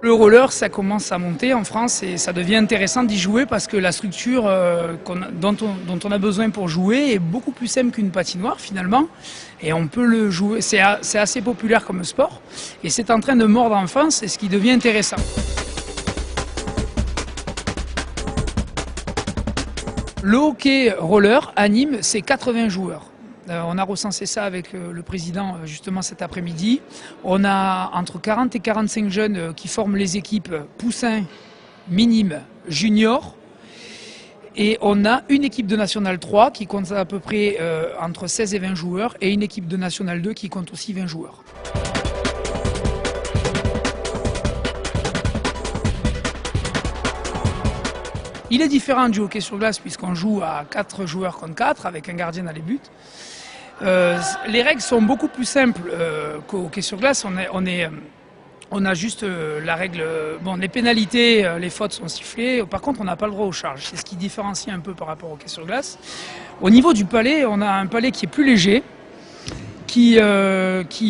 Le roller, ça commence à monter en France et ça devient intéressant d'y jouer parce que la structure dont on a besoin pour jouer est beaucoup plus simple qu'une patinoire finalement. Et on peut le jouer, c'est assez populaire comme sport et c'est en train de mordre en France et ce qui devient intéressant. Le hockey roller à Nîmes, c'est 80 joueurs. On a recensé ça avec le président justement cet après-midi. On a entre 40 et 45 jeunes qui forment les équipes poussins, minimes, juniors. Et on a une équipe de National 3 qui compte à peu près entre 16 et 20 joueurs et une équipe de National 2 qui compte aussi 20 joueurs. Il est différent du hockey sur glace puisqu'on joue à 4 joueurs contre 4 avec un gardien dans les buts. Les règles sont beaucoup plus simples qu'au hockey sur glace. On a juste la règle, les pénalités, les fautes sont sifflées. Par contre, on n'a pas le droit aux charges. C'est ce qui différencie un peu par rapport au hockey sur glace. Au niveau du palet, on a un palet qui est plus léger, qui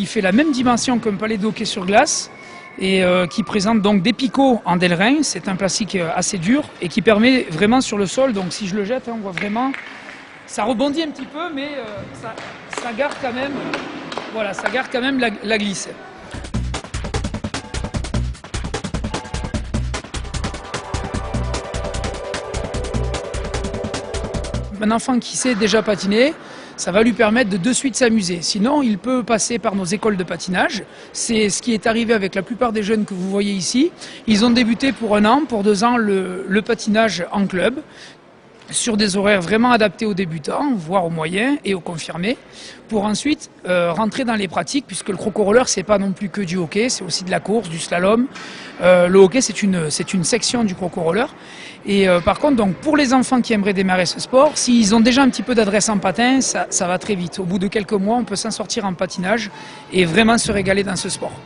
fait la même dimension qu'un palet de hockey sur glace et qui présente donc des picots en Delrin. C'est un plastique assez dur et qui permet vraiment sur le sol. Donc si je le jette, on voit vraiment. Ça rebondit un petit peu, mais ça garde quand même, ça garde quand même la glisse. Un enfant qui sait déjà patiner, ça va lui permettre de suite s'amuser. Sinon, il peut passer par nos écoles de patinage. C'est ce qui est arrivé avec la plupart des jeunes que vous voyez ici. Ils ont débuté pour 1 an, pour 2 ans, le patinage en club, sur des horaires vraiment adaptés aux débutants, voire aux moyens et aux confirmés, pour ensuite rentrer dans les pratiques, puisque le croco-roller, c'est pas non plus que du hockey, c'est aussi de la course, du slalom. Le hockey, c'est une section du croco-roller. Et par contre, donc, pour les enfants qui aimeraient démarrer ce sport, s'ils ont déjà un petit peu d'adresse en patin, ça va très vite. Au bout de quelques mois, on peut s'en sortir en patinage et vraiment se régaler dans ce sport.